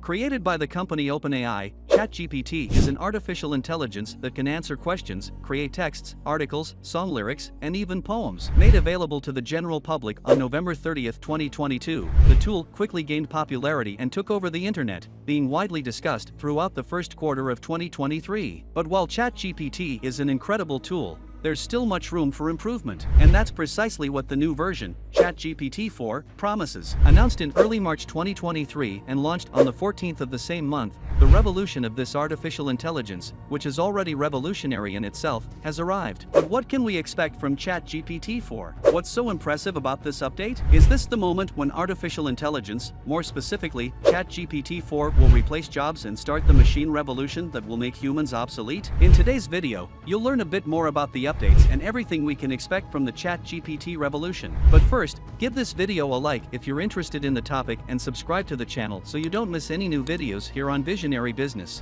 Created by the company OpenAI, ChatGPT is an artificial intelligence that can answer questions, create texts, articles, song lyrics, and even poems. Made available to the general public on November 30, 2022, the tool quickly gained popularity and took over the internet, being widely discussed throughout the first quarter of 2023. But while ChatGPT is an incredible tool, there's still much room for improvement, and that's precisely what the new version, GPT-4, promises. Announced in early March 2023 and launched on the 14th of the same month, the revolution of this artificial intelligence, which is already revolutionary in itself, has arrived. But what can we expect from GPT-4? What's so impressive about this update? Is this the moment when artificial intelligence, more specifically, ChatGPT-4, will replace jobs and start the machine revolution that will make humans obsolete? In today's video, you'll learn a bit more about the updates and everything we can expect from the ChatGPT revolution. But first, give this video a like if you're interested in the topic and subscribe to the channel so you don't miss any new videos here on Visionary Business.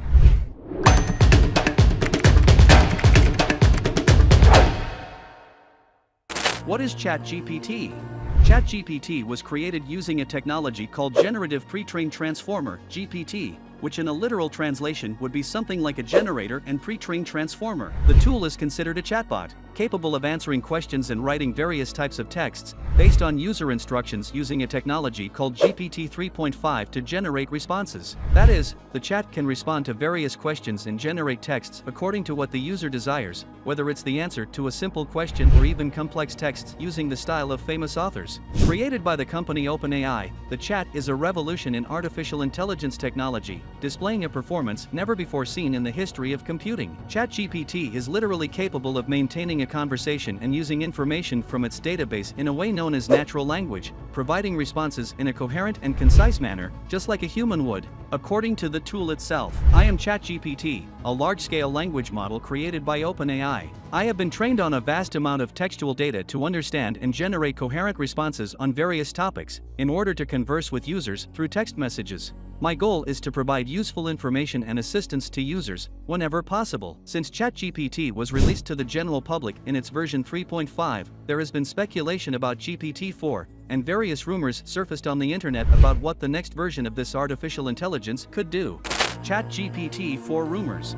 What is ChatGPT? ChatGPT was created using a technology called Generative Pre-trained Transformer, GPT, which in a literal translation would be something like a generator and pre-trained transformer. The tool is considered a chatbot, capable of answering questions and writing various types of texts, based on user instructions using a technology called GPT 3.5 to generate responses. That is, the chat can respond to various questions and generate texts according to what the user desires, whether it's the answer to a simple question or even complex texts using the style of famous authors. Created by the company OpenAI, the chat is a revolution in artificial intelligence technology, displaying a performance never before seen in the history of computing. ChatGPT is literally capable of maintaining a conversation and using information from its database in a way known as natural language, providing responses in a coherent and concise manner, just like a human would. According to the tool itself, I am ChatGPT, a large-scale language model created by OpenAI. I have been trained on a vast amount of textual data to understand and generate coherent responses on various topics, in order to converse with users through text messages. My goal is to provide useful information and assistance to users, whenever possible. Since ChatGPT was released to the general public in its version 3.5, there has been speculation about GPT-4, and various rumors surfaced on the internet about what the next version of this artificial intelligence could do. ChatGPT-4 rumors.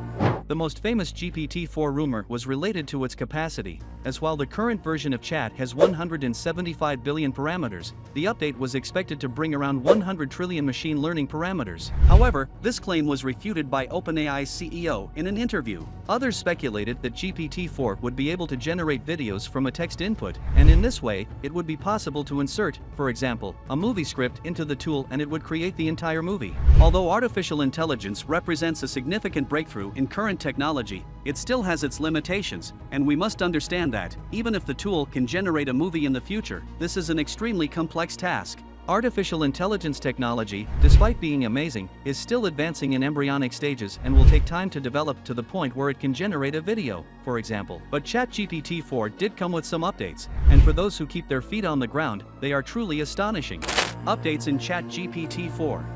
The most famous GPT-4 rumor was related to its capacity, as while the current version of Chat has 175 billion parameters, the update was expected to bring around 100 trillion machine learning parameters. However, this claim was refuted by OpenAI's CEO in an interview. Others speculated that GPT-4 would be able to generate videos from a text input, and in this way, it would be possible to insert, for example, a movie script into the tool and it would create the entire movie. Although artificial intelligence represents a significant breakthrough in current technology, it still has its limitations, and we must understand that, even if the tool can generate a movie in the future, this is an extremely complex task. Artificial intelligence technology, despite being amazing, is still advancing in embryonic stages and will take time to develop to the point where it can generate a video, for example. But ChatGPT-4 did come with some updates, and for those who keep their feet on the ground, they are truly astonishing. Updates in ChatGPT-4.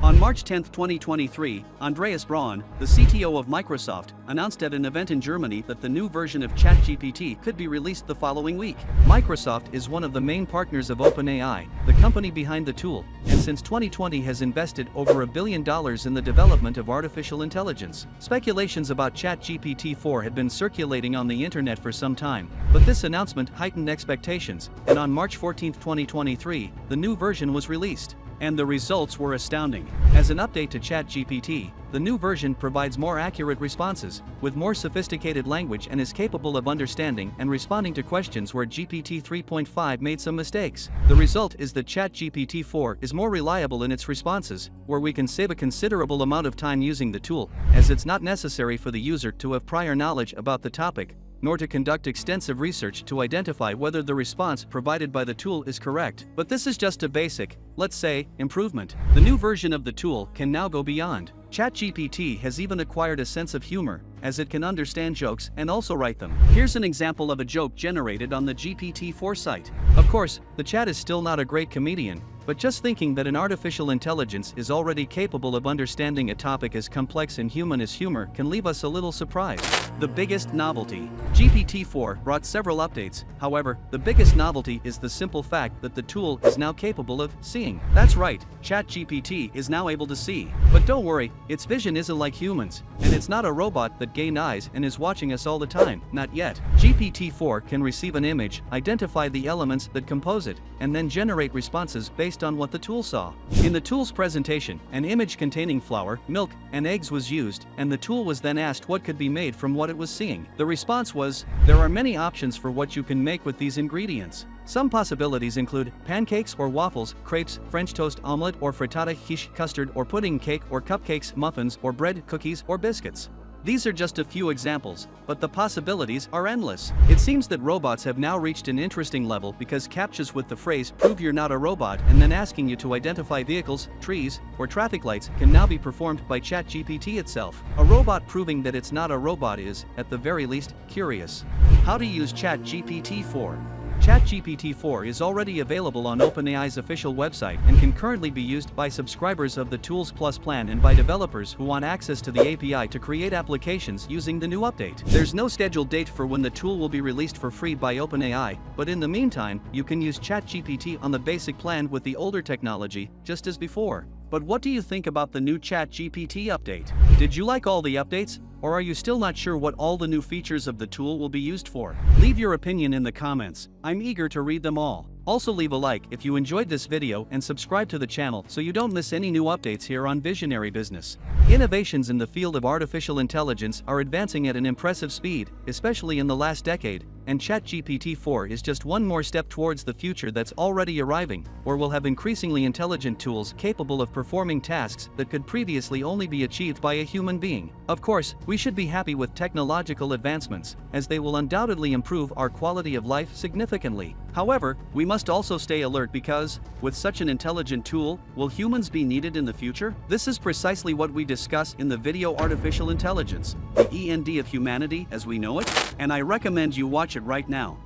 On March 10, 2023, Andreas Braun, the CTO of Microsoft, announced at an event in Germany that the new version of ChatGPT could be released the following week. Microsoft is one of the main partners of OpenAI, the company behind the tool, and since 2020 has invested over $1 billion in the development of artificial intelligence. Speculations about ChatGPT-4 had been circulating on the internet for some time, but this announcement heightened expectations, and on March 14, 2023, the new version was released. And the results were astounding. As an update to ChatGPT, the new version provides more accurate responses, with more sophisticated language and is capable of understanding and responding to questions where GPT 3.5 made some mistakes. The result is that ChatGPT-4 is more reliable in its responses, where we can save a considerable amount of time using the tool, as it's not necessary for the user to have prior knowledge about the topic, nor to conduct extensive research to identify whether the response provided by the tool is correct. But this is just a basic, let's say, improvement. The new version of the tool can now go beyond. ChatGPT has even acquired a sense of humor, as it can understand jokes and also write them. Here's an example of a joke generated on the GPT-4 site. Of course, the chat is still not a great comedian, but just thinking that an artificial intelligence is already capable of understanding a topic as complex and human as humor can leave us a little surprised. The biggest novelty. GPT-4 brought several updates, however, the biggest novelty is the simple fact that the tool is now capable of seeing. That's right, ChatGPT is now able to see. But don't worry, its vision isn't like humans, and it's not a robot that gained eyes and is watching us all the time, not yet. GPT-4 can receive an image, identify the elements that compose it, and then generate responses based on what the tool saw. In the tool's presentation, an image containing flour, milk, and eggs was used, and the tool was then asked what could be made from what it was seeing. The response was, "There are many options for what you can make with these ingredients. Some possibilities include pancakes or waffles, crepes, French toast omelette or frittata, quiche, custard or pudding cake or cupcakes, muffins or bread, cookies or biscuits." These are just a few examples, but the possibilities are endless. It seems that robots have now reached an interesting level because captchas with the phrase "prove you're not a robot" and then asking you to identify vehicles, trees, or traffic lights can now be performed by ChatGPT itself. A robot proving that it's not a robot is, at the very least, curious. How to use ChatGPT-4. ChatGPT-4 is already available on OpenAI's official website and can currently be used by subscribers of the Tools Plus plan and by developers who want access to the API to create applications using the new update. There's no scheduled date for when the tool will be released for free by OpenAI, but in the meantime, you can use ChatGPT on the basic plan with the older technology, just as before. But what do you think about the new ChatGPT update? Did you like all the updates? Or are you still not sure what all the new features of the tool will be used for? Leave your opinion in the comments. I'm eager to read them all. Also leave a like if you enjoyed this video and subscribe to the channel so you don't miss any new updates here on Visionary Business. Innovations in the field of artificial intelligence are advancing at an impressive speed, especially in the last decade, and ChatGPT-4 is just one more step towards the future that's already arriving, or will have increasingly intelligent tools capable of performing tasks that could previously only be achieved by a human being. Of course, we should be happy with technological advancements, as they will undoubtedly improve our quality of life significantly. However, we must also stay alert because, with such an intelligent tool, will humans be needed in the future? This is precisely what we discuss in the video Artificial Intelligence, the END of humanity as we know it, and I recommend you watch it right now.